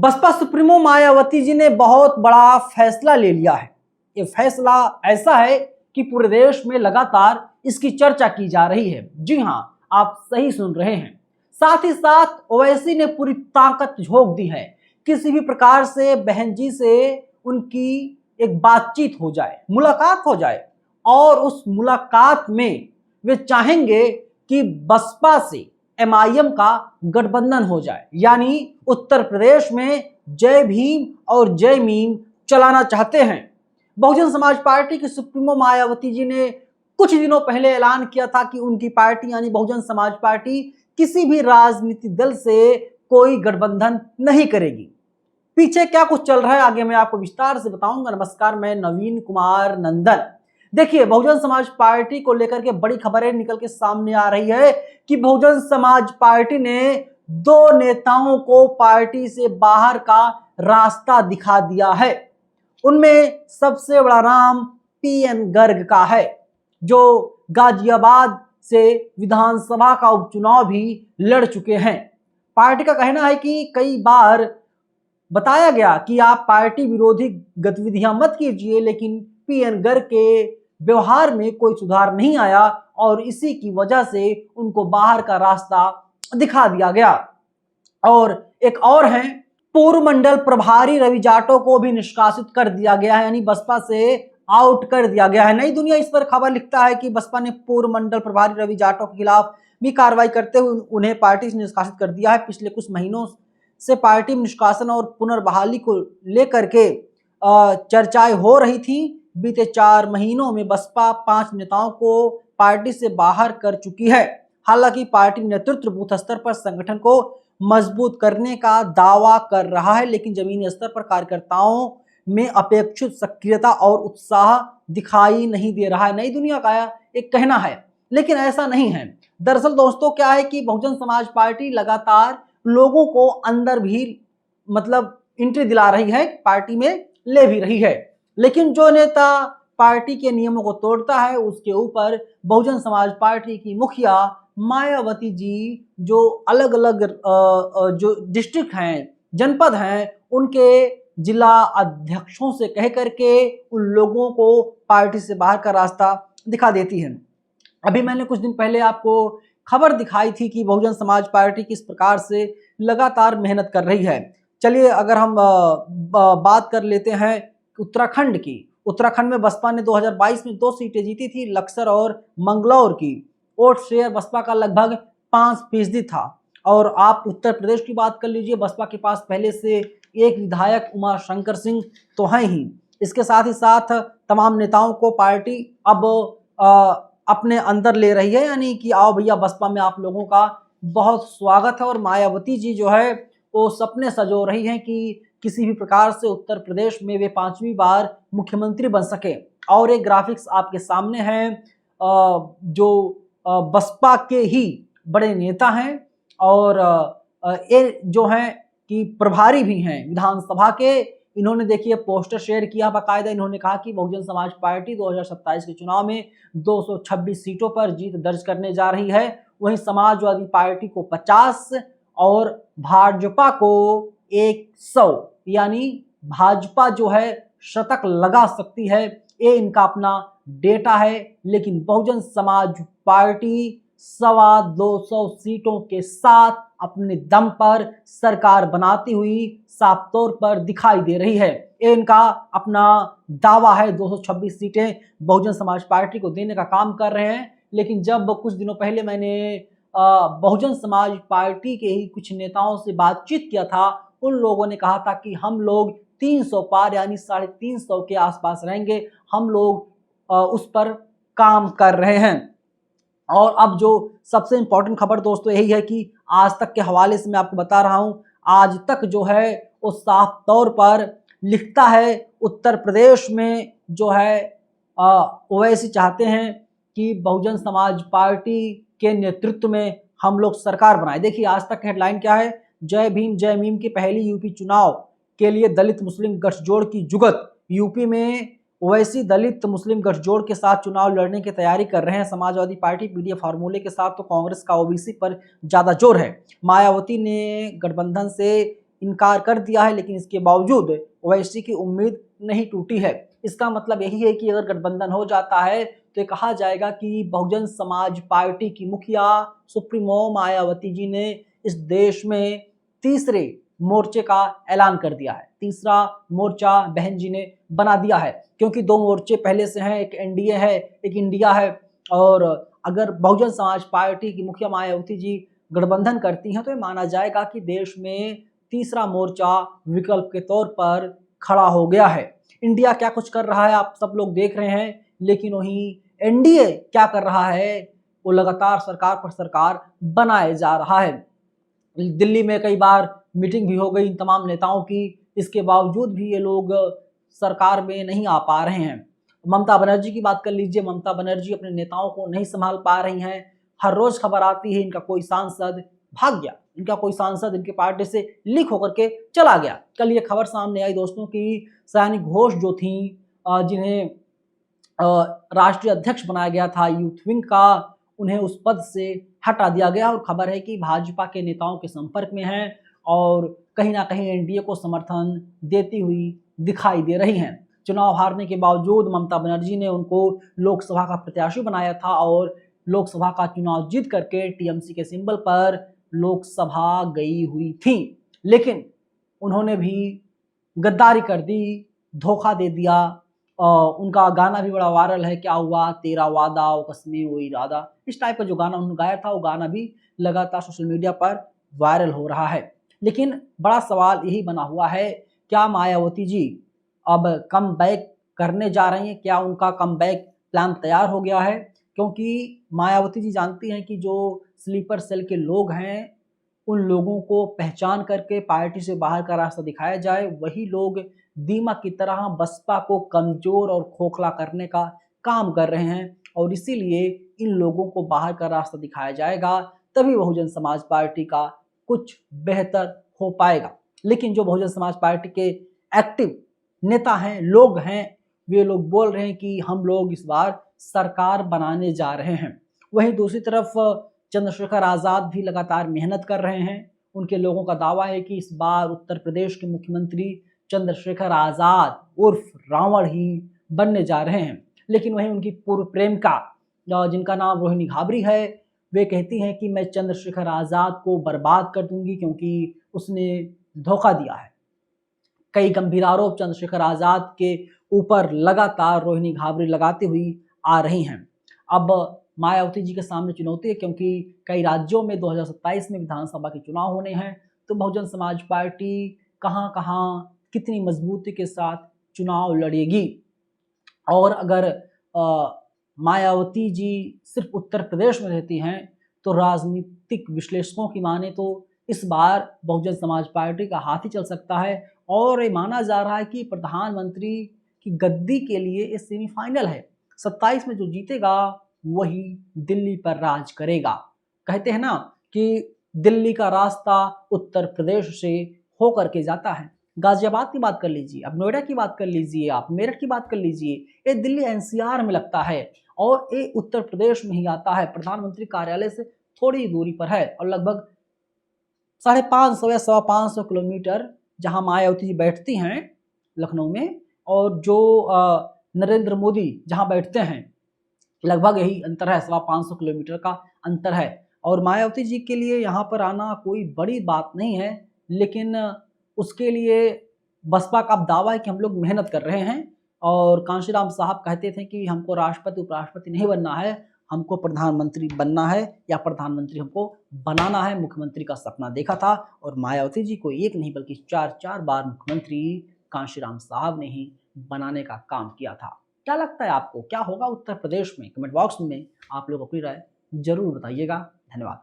Baspa supremo Mayawati ji ने बहुत बड़ा फैसला ले लिया है। ये फैसला ऐसा है कि पूरे देश में लगातार इसकी चर्चा की जा रही है। जी हां, आप सही सुन रहे हैं। साथ ही साथ ओवैसी ने पूरी ताकत झोंक दी है। किसी भी प्रकार से बहन जी से उनकी एक बातचीत हो जाए, मुलाकात हो जाए, और उस मुलाकात में वे चाहेंगे कि बसपा से एमआईएम का गठबंधन हो जाए, यानी उत्तर प्रदेश में जय भीम और जय मीम चलाना चाहते हैं। बहुजन समाज पार्टी की सुप्रीमो मायावती जी ने कुछ दिनों पहले ऐलान किया था कि उनकी पार्टी यानी बहुजन समाज पार्टी किसी भी राजनीतिक दल से कोई गठबंधन नहीं करेगी। पीछे क्या कुछ चल रहा है आगे मैं आपको विस्तार से बताऊंगा। नमस्कार, मैं नवीन कुमार नंदन। देखिए, बहुजन समाज पार्टी को लेकर के बड़ी खबरें निकल के सामने आ रही है कि बहुजन समाज पार्टी ने दो नेताओं को पार्टी से बाहर का रास्ता दिखा दिया है। उनमें सबसे बड़ा नाम पीएन गर्ग का है, जो गाजियाबाद से विधानसभा का उपचुनाव भी लड़ चुके हैं। पार्टी का कहना है कि कई बार बताया गया कि आप पार्टी विरोधी गतिविधियां मत कीजिए, लेकिन पीएन गर्ग के व्यवहार में कोई सुधार नहीं आया और इसी की वजह से उनको बाहर का रास्ता दिखा दिया गया। और एक और है, पूर्व मंडल प्रभारी रवि जाटव को भी निष्कासित कर दिया गया है, यानी बसपा से आउट कर दिया गया है। नई दुनिया इस पर खबर लिखता है कि बसपा ने पूर्व मंडल प्रभारी रवि जाटव के खिलाफ भी कार्रवाई करते हुए उन्हें पार्टी से निष्कासित कर दिया है। पिछले कुछ महीनों से पार्टी में निष्कासन और पुनर्बहाली को लेकर के चर्चाएं हो रही थी। बीते 4 महीनों में बसपा 5 नेताओं को पार्टी से बाहर कर चुकी है। हालांकि पार्टी नेतृत्व बूथ स्तर पर संगठन को मजबूत करने का दावा कर रहा है, लेकिन जमीनी स्तर पर कार्यकर्ताओं में अपेक्षित सक्रियता और उत्साह दिखाई नहीं दे रहा है। नई दुनिया का एक कहना है, लेकिन ऐसा नहीं है। दरअसल दोस्तों क्या है कि बहुजन समाज पार्टी लगातार लोगों को अंदर भी एंट्री दिला रही है, पार्टी में ले भी रही है, लेकिन जो नेता पार्टी के नियमों को तोड़ता है उसके ऊपर बहुजन समाज पार्टी की मुखिया मायावती जी, जो अलग अलग जो डिस्ट्रिक्ट हैं, जनपद हैं, उनके जिला अध्यक्षों से कह करके उन लोगों को पार्टी से बाहर का रास्ता दिखा देती है। अभी मैंने कुछ दिन पहले आपको खबर दिखाई थी कि बहुजन समाज पार्टी किस प्रकार से लगातार मेहनत कर रही है। चलिए, अगर हम बात कर लेते हैं उत्तराखंड की। उत्तराखंड में बसपा ने 2022 में 2 सीटें जीती थी, लक्सर और मंगलौर की। वोट शेयर बसपा का लगभग 5% था। और आप उत्तर प्रदेश की बात कर लीजिए, बसपा के पास पहले से एक विधायक उमा शंकर सिंह तो हैं ही। इसके साथ ही साथ तमाम नेताओं को पार्टी अब अपने अंदर ले रही है, यानी कि आओ भैया बसपा में आप लोगों का बहुत स्वागत है। और मायावती जी जो है वो सपने सजो रही हैं कि किसी भी प्रकार से उत्तर प्रदेश में वे 5वीं बार मुख्यमंत्री बन सके। और एक ग्राफिक्स आपके सामने है, जो बसपा के ही बड़े नेता हैं और ये जो हैं कि प्रभारी भी हैं विधानसभा के। इन्होंने देखिए पोस्टर शेयर किया बाकायदा। इन्होंने कहा कि बहुजन समाज पार्टी 2027 के चुनाव में 226 सीटों पर जीत दर्ज करने जा रही है। वहीं समाजवादी पार्टी को 50 और भाजपा को 100, यानी भाजपा जो है शतक लगा सकती है, ये इनका अपना डेटा है। लेकिन बहुजन समाज पार्टी 225 सीटों के साथ अपने दम पर सरकार बनाती हुई साफ तौर पर दिखाई दे रही है। ये इनका अपना दावा है। 226 सीटें बहुजन समाज पार्टी को देने का काम कर रहे हैं। लेकिन जब कुछ दिनों पहले मैंने बहुजन समाज पार्टी के ही कुछ नेताओं से बातचीत किया था, उन लोगों ने कहा था कि हम लोग 300 पार यानी 350 के आसपास रहेंगे, हम लोग उस पर काम कर रहे हैं। और अब जो सबसे इंपॉर्टेंट खबर दोस्तों यही है कि आज तक के हवाले से मैं आपको बता रहा हूं, आज तक जो है वो साफ तौर पर लिखता है उत्तर प्रदेश में जो है ओवैसी चाहते हैं कि बहुजन समाज पार्टी के नेतृत्व में हम लोग सरकार बनाए। देखिए आज तक हेडलाइन क्या है, जय भीम जय मीम की पहली यूपी चुनाव के लिए दलित मुस्लिम गठजोड़ की जुगत। यूपी में ओवैसी दलित मुस्लिम गठजोड़ के साथ चुनाव लड़ने की तैयारी कर रहे हैं। समाजवादी पार्टी पीडीएफ फार्मूले के साथ तो कांग्रेस का ओबीसी पर ज्यादा जोर है। मायावती ने गठबंधन से इनकार कर दिया है, लेकिन इसके बावजूद ओवैसी की उम्मीद नहीं टूटी है। इसका मतलब यही है कि अगर गठबंधन हो जाता है तो ये कहा जाएगा कि बहुजन समाज पार्टी की मुखिया सुप्रीमो मायावती जी ने इस देश में तीसरे मोर्चे का ऐलान कर दिया है। तीसरा मोर्चा बहन जी ने बना दिया है, क्योंकि दो मोर्चे पहले से हैं, एक एनडीए है, एक इंडिया है। और अगर बहुजन समाज पार्टी की मुखिया मायावती जी गठबंधन करती हैं तो ये माना जाएगा कि देश में तीसरा मोर्चा विकल्प के तौर पर खड़ा हो गया है। इंडिया क्या कुछ कर रहा है आप सब लोग देख रहे हैं, लेकिन वहीं एनडीए क्या कर रहा है, वो लगातार सरकार पर सरकार बनाए जा रहा है। दिल्ली में कई बार मीटिंग भी हो गई इन तमाम नेताओं की, इसके बावजूद भी ये लोग सरकार में नहीं आ पा रहे हैं। ममता बनर्जी की बात कर लीजिए, ममता बनर्जी अपने नेताओं को नहीं संभाल पा रही हैं। हर रोज खबर आती है इनका कोई सांसद भाग गया, इनका कोई सांसद इनके पार्टी से लीक होकर के चला गया। कल ये खबर सामने आई दोस्तों की सयानी घोष जो थी, जिन्हें राष्ट्रीय अध्यक्ष बनाया गया था यूथ विंग का, उन्हें उस पद से हटा दिया गया। और खबर है कि भाजपा के नेताओं के संपर्क में हैं और कहीं ना कहीं एनडीए को समर्थन देती हुई दिखाई दे रही हैं। चुनाव हारने के बावजूद ममता बनर्जी ने उनको लोकसभा का प्रत्याशी बनाया था और लोकसभा का चुनाव जीत करके टीएमसी के सिंबल पर लोकसभा गई हुई थी, लेकिन उन्होंने भी गद्दारी कर दी, धोखा दे दिया। उनका गाना भी बड़ा वायरल है, क्या हुआ तेरा वादा वो कसमें वो इरादा, इस टाइप का जो गाना उन्होंने गाया था वो गाना भी लगातार सोशल मीडिया पर वायरल हो रहा है। लेकिन बड़ा सवाल यही बना हुआ है, क्या मायावती जी अब कम बैक करने जा रही हैं? क्या उनका कम बैक प्लान तैयार हो गया है? क्योंकि मायावती जी जानती हैं कि जो स्लीपर सेल के लोग हैं उन लोगों को पहचान करके पार्टी से बाहर का रास्ता दिखाया जाए, वही लोग दीमक की तरह बसपा को कमजोर और खोखला करने का काम कर रहे हैं। और इसीलिए इन लोगों को बाहर का रास्ता दिखाया जाएगा, तभी बहुजन समाज पार्टी का कुछ बेहतर हो पाएगा। लेकिन जो बहुजन समाज पार्टी के एक्टिव नेता हैं, लोग हैं, वे लोग बोल रहे हैं कि हम लोग इस बार सरकार बनाने जा रहे हैं। वहीं दूसरी तरफ चंद्रशेखर आज़ाद भी लगातार मेहनत कर रहे हैं। उनके लोगों का दावा है कि इस बार उत्तर प्रदेश के मुख्यमंत्री चंद्रशेखर आज़ाद उर्फ रावण ही बनने जा रहे हैं। लेकिन वहीं उनकी पूर्व प्रेमिका जिनका नाम रोहिणी घाबरी है, वे कहती हैं कि मैं चंद्रशेखर आज़ाद को बर्बाद कर दूंगी क्योंकि उसने धोखा दिया है। कई गंभीर आरोप चंद्रशेखर आज़ाद के ऊपर लगातार रोहिणी घाबरी लगाती हुई आ रही हैं। अब मायावती जी के सामने चुनौती है, क्योंकि कई राज्यों में 2027 में विधानसभा के चुनाव होने हैं, तो बहुजन समाज पार्टी कहां कहां कितनी मजबूती के साथ चुनाव लड़ेगी। और अगर मायावती जी सिर्फ उत्तर प्रदेश में रहती हैं तो राजनीतिक विश्लेषकों की माने तो इस बार बहुजन समाज पार्टी का हाथ ही चल सकता है। और ये माना जा रहा है कि प्रधानमंत्री की गद्दी के लिए ये सेमीफाइनल है। 27 में जो जीतेगा वही दिल्ली पर राज करेगा। कहते हैं ना कि दिल्ली का रास्ता उत्तर प्रदेश से होकर के जाता है। गाजियाबाद की बात कर लीजिए, अब नोएडा की बात कर लीजिए, आप मेरठ की बात कर लीजिए, ये दिल्ली एनसीआर में लगता है और ये उत्तर प्रदेश में ही आता है। प्रधानमंत्री कार्यालय से थोड़ी दूरी पर है और लगभग 550 या 550 किलोमीटर जहां मायावती जी बैठती हैं लखनऊ में, और जो नरेंद्र मोदी जहां बैठते हैं लगभग यही अंतर है, 550 किलोमीटर का अंतर है। और मायावती जी के लिए यहाँ पर आना कोई बड़ी बात नहीं है, लेकिन उसके लिए बसपा का अब दावा है कि हम लोग मेहनत कर रहे हैं। और कांशीराम साहब कहते थे कि हमको राष्ट्रपति उपराष्ट्रपति नहीं बनना है, हमको प्रधानमंत्री बनना है या प्रधानमंत्री हमको बनाना है। मुख्यमंत्री का सपना देखा था और मायावती जी को एक नहीं बल्कि 4 बार मुख्यमंत्री कांशीराम साहब ने ही बनाने का काम किया था। क्या लगता है आपको, क्या होगा उत्तर प्रदेश में? कमेंट बॉक्स में आप लोग अपनी राय जरूर बताइएगा। धन्यवाद।